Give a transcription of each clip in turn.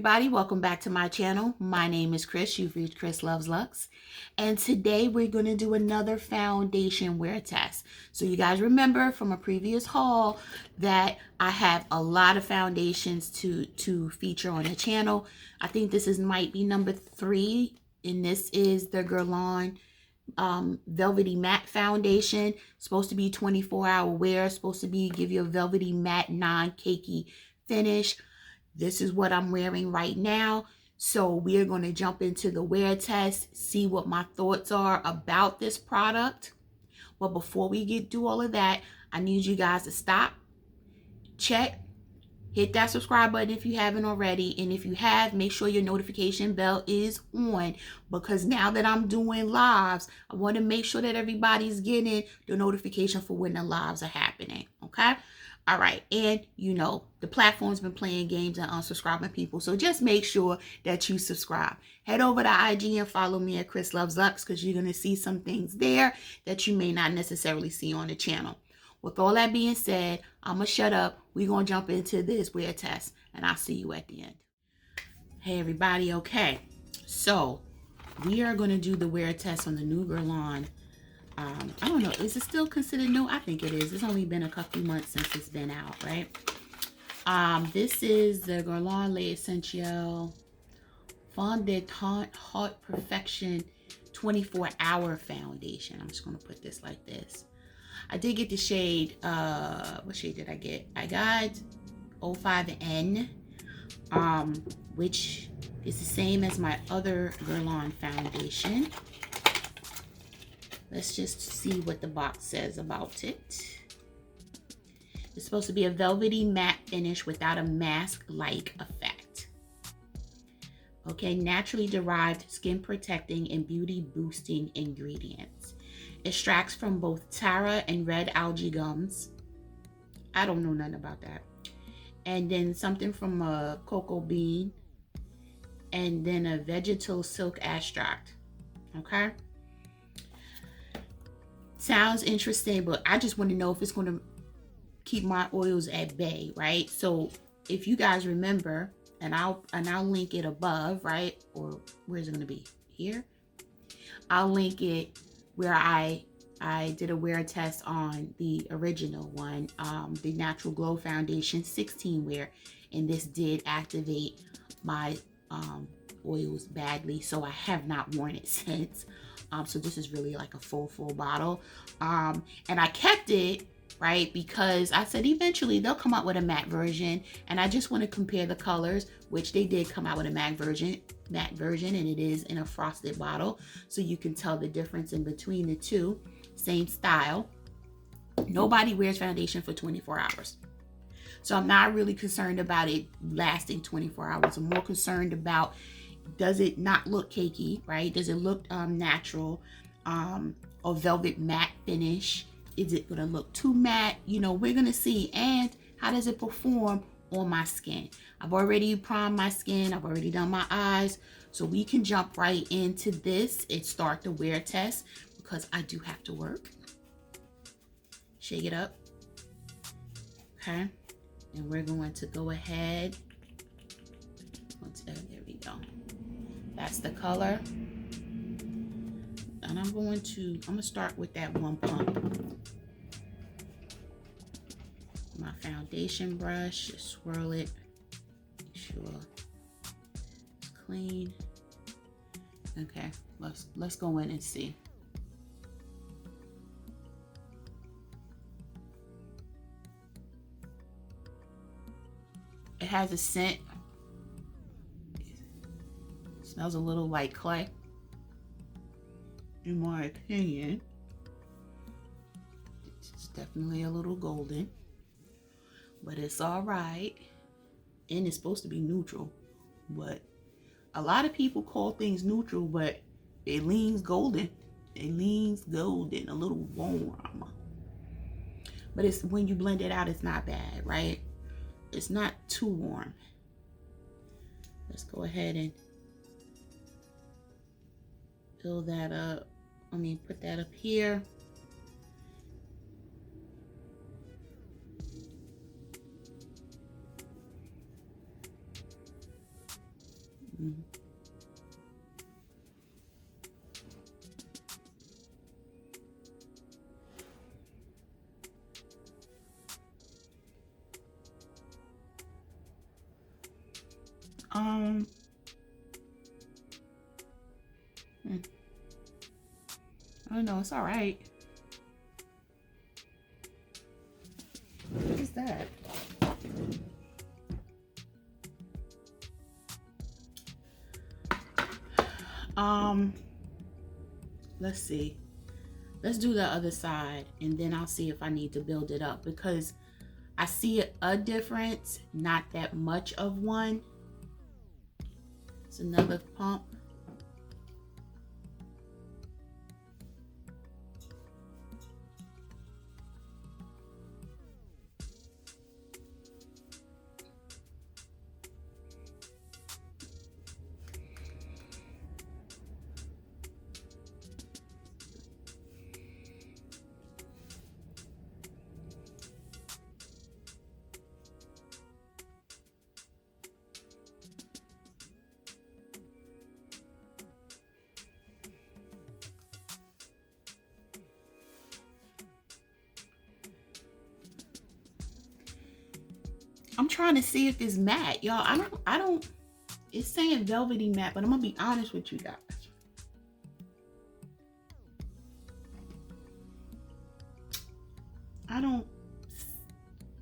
everybody, welcome back to my channel. My name is Chris. You've reached Chris Loves Lux, and today we're going to do another foundation wear test. So you guys remember from a previous haul that I have a lot of foundations to feature on the channel. I think this might be number 3, and this is the Guerlain velvety matte foundation. Supposed to be 24-hour wear, supposed to be give you a velvety matte non-cakey finish. This is what I'm wearing right now. So we are going to jump into the wear test, see what my thoughts are about this product. But before we do all of that, I need you guys to stop, check, hit that subscribe button if you haven't already. And if you have, make sure your notification bell is on, because now that I'm doing lives, I want to make sure that everybody's getting the notification for when the lives are happening. Okay? All right, and you know, the platform's been playing games and unsubscribing people, so just make sure that you subscribe. Head over to IG and follow me at ChrisLuvsLux, because you're going to see some things there that you may not necessarily see on the channel. With all that being said, I'm going to shut up. We're going to jump into this wear test, and I'll see you at the end. Hey, everybody. Okay, so we are going to do the wear test on the new Guerlain. I don't know, is it still considered new? I think it is. It's only been a couple months since it's been out, right? This is the Guerlain L'Essentiel Fond de Teint Haute Perfection 24-hour foundation. I'm just going to put this like this. I did get the shade, what shade did I get? I got 05N, which is the same as my other Guerlain foundation. Let's just see what the box says about it. It's supposed to be a velvety matte finish without a mask-like effect. Okay, naturally derived skin protecting and beauty boosting ingredients. Extracts from both Tara and red algae gums. I don't know nothing about that. And then something from a cocoa bean. And then a vegetal silk extract. Okay. Sounds interesting, but I just want to know if it's going to keep my oils at bay, right? So if you guys remember, and I'll link it above, right? Or where's it going to be? Here. I'll link it where I did a wear test on the original one, the Natural Glow Foundation 16 wear, and this did activate my oils badly, so I have not worn it since. So this is really like a full bottle. And I kept it, right, because I said eventually they'll come out with a matte version, and I just want to compare the colors, which they did come out with a matte version, and it is in a frosted bottle, so you can tell the difference in between the two. Same style. Nobody wears foundation for 24 hours. So I'm not really concerned about it lasting 24 hours. I'm more concerned about, does it not look cakey, right? Does it look natural, or velvet matte finish? Is it gonna look too matte? You know, we're gonna see. And how does it perform on my skin? I've already primed my skin. I've already done my eyes. So we can jump right into this and start the wear test, because I do have to work. Shake it up. Okay. And we're going to go ahead. There we go. That's the color. And I'm going to start with that one pump. My foundation brush, just swirl it. Make sure it's clean. Okay, let's go in and see. It has a scent. It smells a little like clay, in my opinion. It's definitely a little golden, but it's all right. And it's supposed to be neutral, but a lot of people call things neutral, but it leans golden. It leans golden, a little warm. But it's, when you blend it out, it's not bad, right? It's not too warm. Let's go ahead and fill that up. Put that up here. Mm-hmm. I don't know, it's all right. What is that? Let's see. Let's do the other side and then I'll see if I need to build it up, because I see a difference, not that much of one. It's another pump. I'm trying to see if it's matte, y'all. I don't, it's saying velvety matte, but I'm gonna be honest with you guys.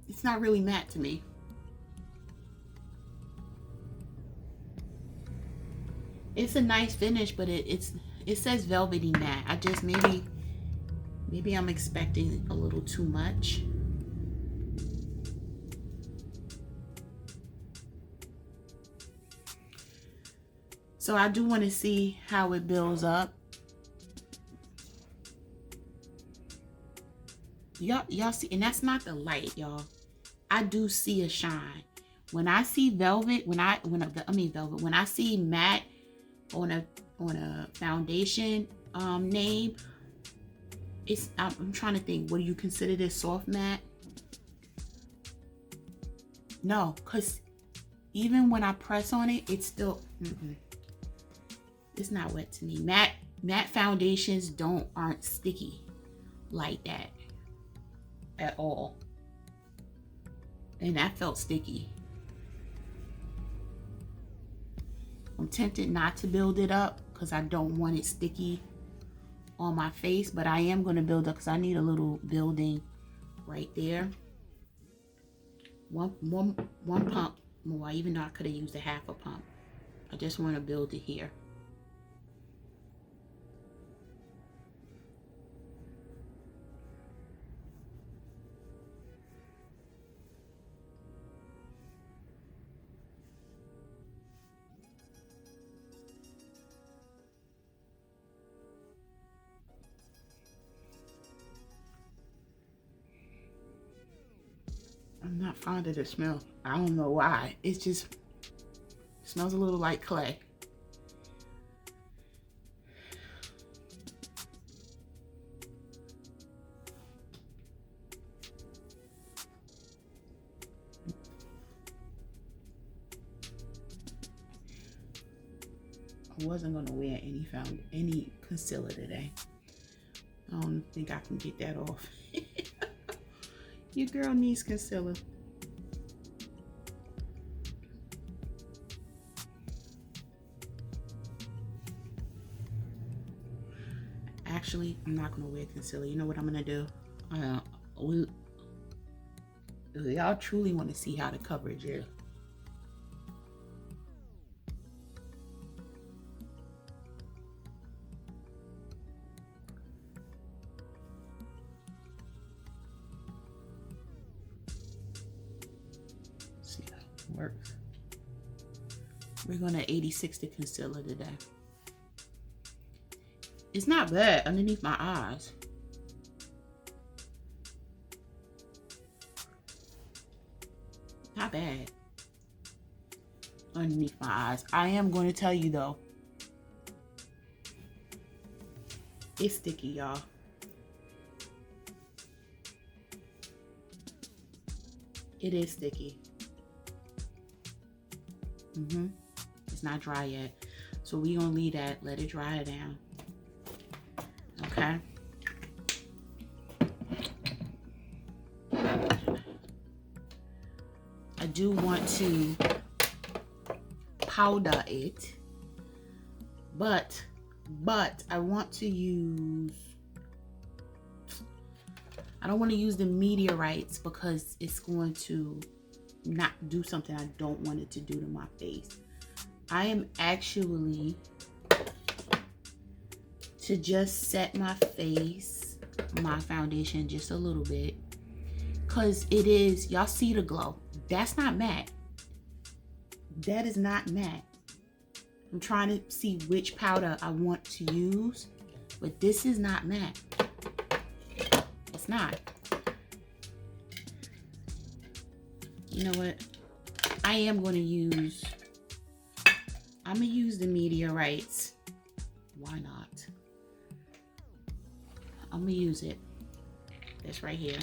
It's not really matte to me. It's a nice finish, but it says velvety matte. I just, maybe I'm expecting a little too much. So I do want to see how it builds up. Y'all see, and that's not the light, y'all. I do see a shine. When I see velvet, when I see matte on a foundation name, I'm trying to think, what do you consider this, soft matte? No, because even when I press on it, it's still it's not wet to me. Matte foundations aren't sticky like that at all. And that felt sticky. I'm tempted not to build it up because I don't want it sticky on my face, but I am going to build up because I need a little building right there. One pump more, even though I could have used a half a pump. I just want to build it here. I'm not fond of the smell. I don't know why. It just smells a little like clay. I wasn't gonna wear any concealer today. I don't think I can get that off. Your girl needs concealer. Actually, I'm not gonna wear concealer. You know what I'm gonna do? Y'all truly want to see how the coverage is. See how it works. We're gonna 86 the concealer today. It's not bad underneath my eyes. Not bad underneath my eyes. I am going to tell you though, it's sticky, y'all. It is sticky. It's not dry yet. So we're going to leave that, let it dry down. Okay. I do want to powder it, but I want to use, I don't want to use the meteorites because it's going to not do something I don't want it to do to my face. I am actually to just set my face, my foundation just a little bit, because it is, y'all see the glow. That's not matte. That is not matte. I'm trying to see which powder I want to use, but this is not matte. It's not. You know what? I am going to use, I'm going to use the meteorites. Why not? I'm going to use it. This right here.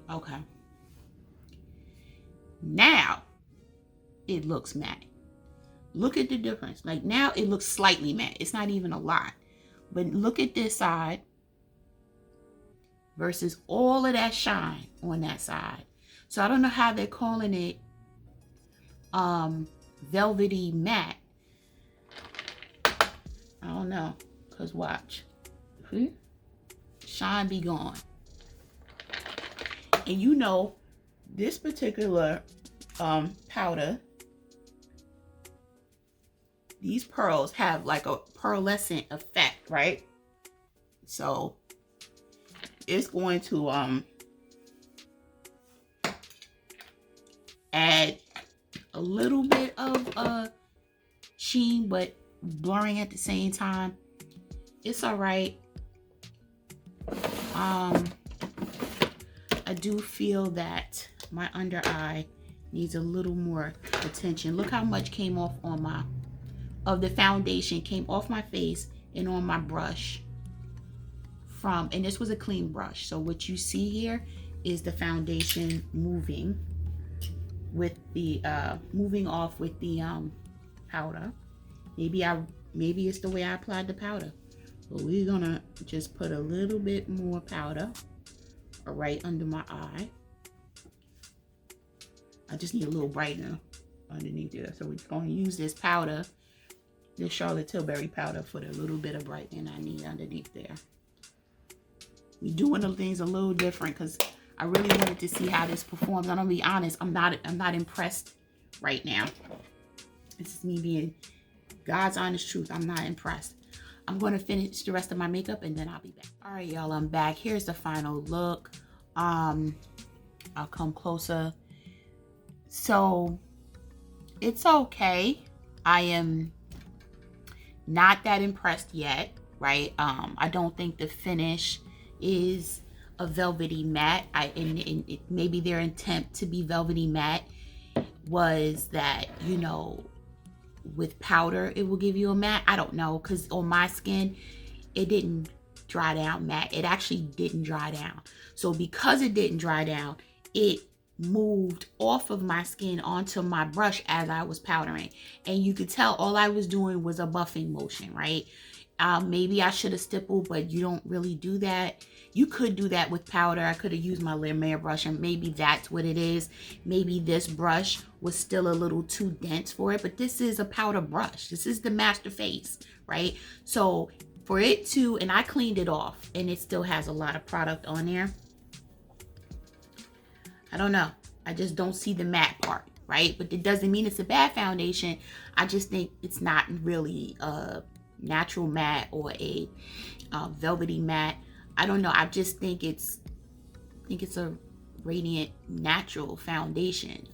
Okay. Now it looks matte. Look at the difference. Like now it looks slightly matte. It's not even a lot. But look at this side versus all of that shine on that side. So I don't know how they're calling it velvety matte. I don't know. Cause watch. Shine be gone. And you know, this particular powder, these pearls have like a pearlescent effect, right? So it's going to add a little bit of sheen, but blurring at the same time. It's all right. I do feel that my under eye needs a little more attention. Look how much came off on my, of the foundation came off my face and on my brush from, and this was a clean brush. So what you see here is the foundation moving with the, moving off with the powder. Maybe it's the way I applied the powder. But we're gonna just put a little bit more powder right under my eye. I just need a little brightener underneath there. So we're going to use this powder, this Charlotte Tilbury powder, for the little bit of brightening I need underneath there. We're doing the things a little different because I really wanted to see how this performs. I'm gonna be honest, I'm not impressed right now. This is me being God's honest truth. I'm not impressed. I'm going to finish the rest of my makeup and then I'll be back. All right, y'all, I'm back. Here's the final look. I'll come closer. So it's okay. I am not that impressed yet, right? I don't think the finish is a velvety matte. Maybe their intent to be velvety matte was that, you know, with powder it will give you a matte. I don't know, because on my skin it didn't dry down matte. It actually didn't dry down. So because it didn't dry down, it moved off of my skin onto my brush as I was powdering, and you could tell all I was doing was a buffing motion, right? Maybe I should have stippled, but you don't really do that. You could do that with powder. I could have used my Lumiere brush, and maybe that's what it is. Maybe this brush was still a little too dense for it, but this is a powder brush. This is the Master Face, right? So for it to, and I cleaned it off, and it still has a lot of product on there. I don't know. I just don't see the matte part, right? But it doesn't mean it's a bad foundation. I just think it's not really a natural matte or a velvety matte. I don't know. I just think it's a radiant natural foundation.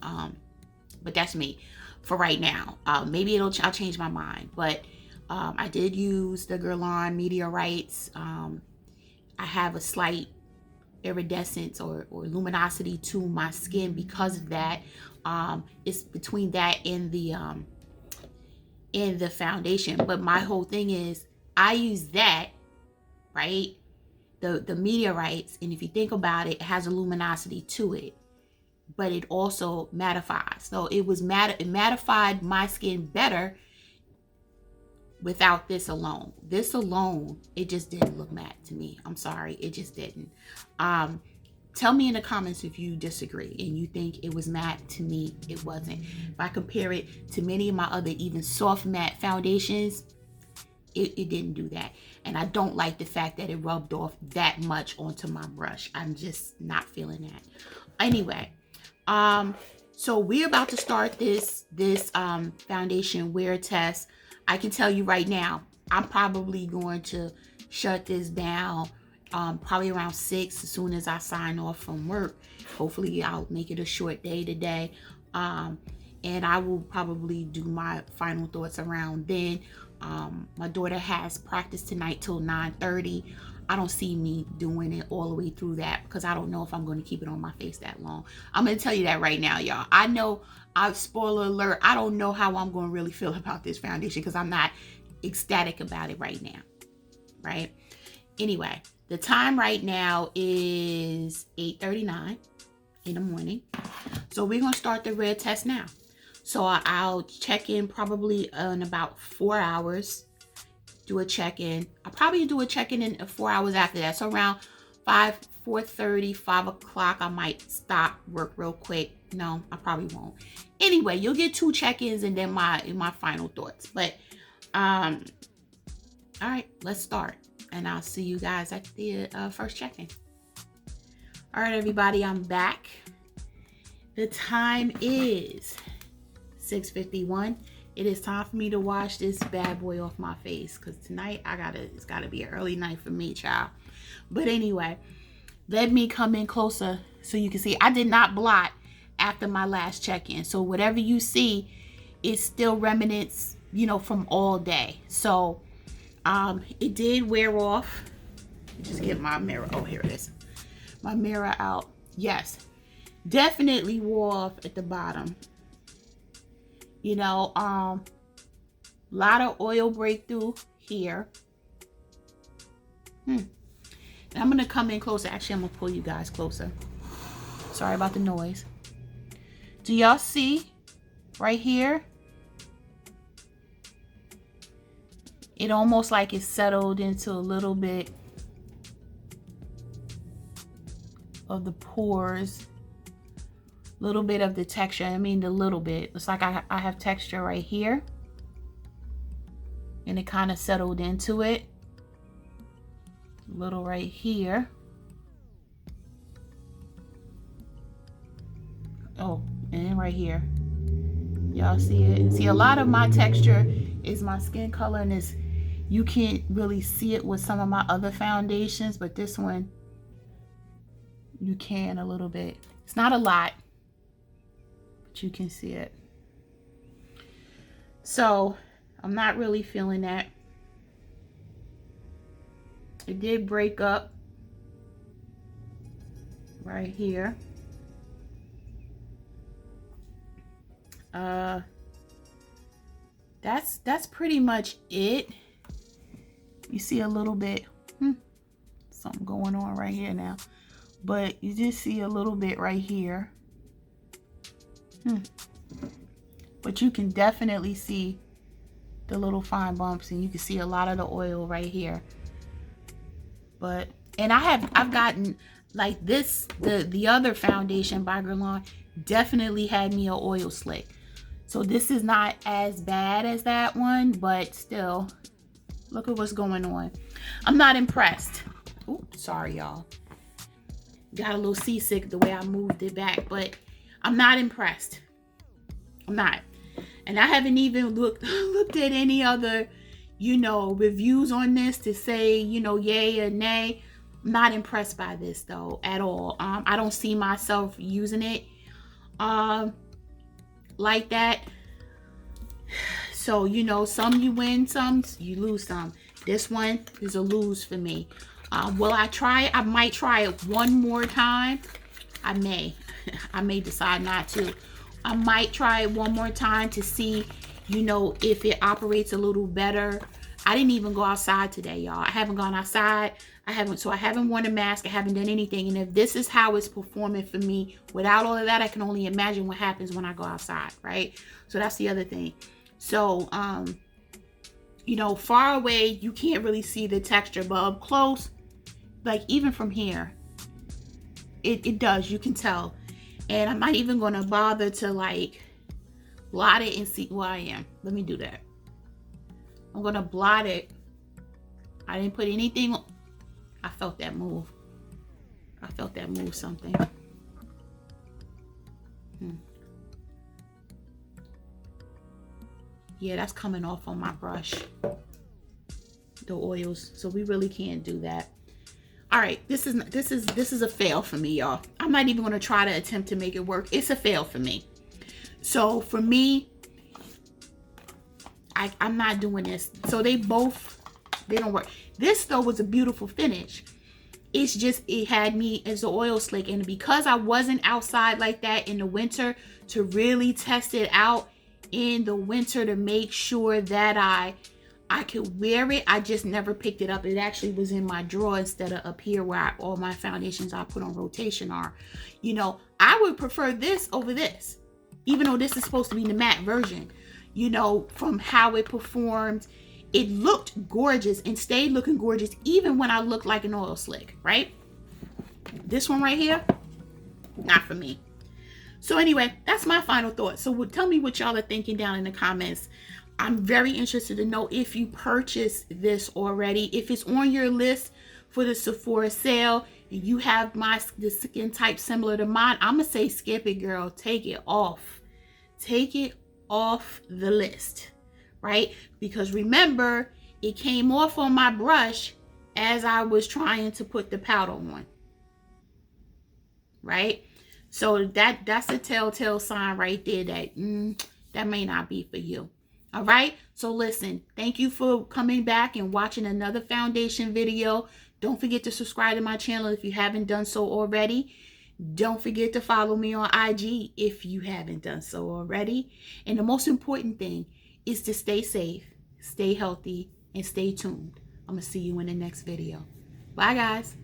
But that's me for right now. Maybe I'll change my mind. But I did use the Guerlain meteorites. I have a slight iridescence or luminosity to my skin because of that. It's between that and the foundation. But my whole thing is I use that, right? The meteorites, and if you think about it, it has a luminosity to it, but it also mattifies. So it mattified my skin better without this alone. This alone, it just didn't look matte to me. I'm sorry, it just didn't. Tell me in the comments if you disagree and you think it was matte. To me, it wasn't. If I compare it to many of my other even soft matte foundations, it didn't do that. And I don't like the fact that it rubbed off that much onto my brush. I'm just not feeling that. Anyway, so we're about to start this foundation wear test. I can tell you right now, I'm probably going to shut this down probably around 6 as soon as I sign off from work. Hopefully I'll make it a short day today. And I will probably do my final thoughts around then. My daughter has practice tonight till 9:30. I don't see me doing it all the way through that because I don't know if I'm going to keep it on my face that long. I'm going to tell you that right now, y'all. I know, spoiler alert, I don't know how I'm going to really feel about this foundation because I'm not ecstatic about it right now, right? Anyway, the time right now is 8:39 in the morning. So we're going to start the red test now. So I'll check in probably in about 4 hours. Do a check-in. I'll probably do a check-in in 4 hours after that. So around 4:30, 5 o'clock, I might stop work real quick. No, I probably won't. Anyway, you'll get 2 check-ins and then my final thoughts. But all right, let's start. And I'll see you guys at the first check-in. All right, everybody, I'm back. The time is 6:51. It is time for me to wash this bad boy off my face because tonight it's gotta be an early night for me, child. But anyway, let me come in closer so you can see. I did not blot after my last check-in, so whatever you see is still remnants, you know, from all day. So it did wear off. Just get my mirror. Oh, here it is. My mirror out. Yes, definitely wore off at the bottom. You know, lot of oil breakthrough here. And I'm gonna come in closer. Actually, I'm gonna pull you guys closer. Sorry about the noise. Do y'all see right here? It almost like it's settled into a little bit of the pores. Little bit of the texture. I mean, the little bit. It's like I have texture right here, and it kind of settled into it. A little right here. Oh, and right here. Y'all see it? See, a lot of my texture is my skin color, and it's, you can't really see it with some of my other foundations, but this one you can a little bit. It's not a lot, you can see it. So I'm not really feeling that. It did break up right here. That's pretty much it. You see a little bit something going on right here now, but you just see a little bit right here. But you can definitely see the little fine bumps, and you can see a lot of the oil right here. But, and I've gotten like this, the other foundation by Guerlain definitely had me an oil slick. So this is not as bad as that one, but still, look at what's going on. I'm not impressed. Oh, sorry y'all. Got a little seasick the way I moved it back, but I'm not impressed. I'm not. And I haven't even looked at any other, you know, reviews on this to say, you know, yay or nay. I'm not impressed by this though at all. I don't see myself using it like that. So, you know, some you win, some you lose some. This one is a lose for me. Will I try it? I might try it one more time. I may. I may decide not to. I might try it one more time to see, you know, if it operates a little better. I didn't even go outside today, y'all. I haven't gone outside. I haven't worn a mask. I haven't done anything. And if this is how it's performing for me without all of that, I can only imagine what happens when I go outside, right? So that's the other thing. So, you know, far away, you can't really see the texture, but up close, like even from here, it does. You can tell. And I'm not even going to bother to like blot it and see who I am. Let me do that. I'm going to blot it. I didn't put anything. I felt that move. I felt that move something. Yeah, that's coming off on my brush. The oils. So we really can't do that. All right, this is a fail for me, y'all. I'm not even going to try to attempt to make it work. It's a fail for me. So for me, I'm not doing this. So they don't work. This though was a beautiful finish. It's just, it had me as the oil slick, and because I wasn't outside like that in the winter to really test it out in the winter to make sure that I could wear it, I just never picked it up. It actually was in my drawer instead of up here where all my foundations I put on rotation are. You know, I would prefer this over this, even though this is supposed to be the matte version. You know, from how it performed, it looked gorgeous and stayed looking gorgeous even when I looked like an oil slick, right? This one right here, not for me. So anyway, that's my final thought. So tell me what y'all are thinking down in the comments. I'm very interested to know if you purchased this already, if it's on your list for the Sephora sale and you have the skin type similar to mine. I'm gonna say skip it, girl. Take it off. Take it off the list, right? Because remember, it came off on my brush as I was trying to put the powder on, right? So that's a telltale sign right there that that may not be for you. All right, so listen, thank you for coming back and watching another foundation video. Don't forget to subscribe to my channel if you haven't done so already. Don't forget to follow me on IG if you haven't done so already. And the most important thing is to stay safe, stay healthy, and stay tuned. I'm going to see you in the next video. Bye, guys.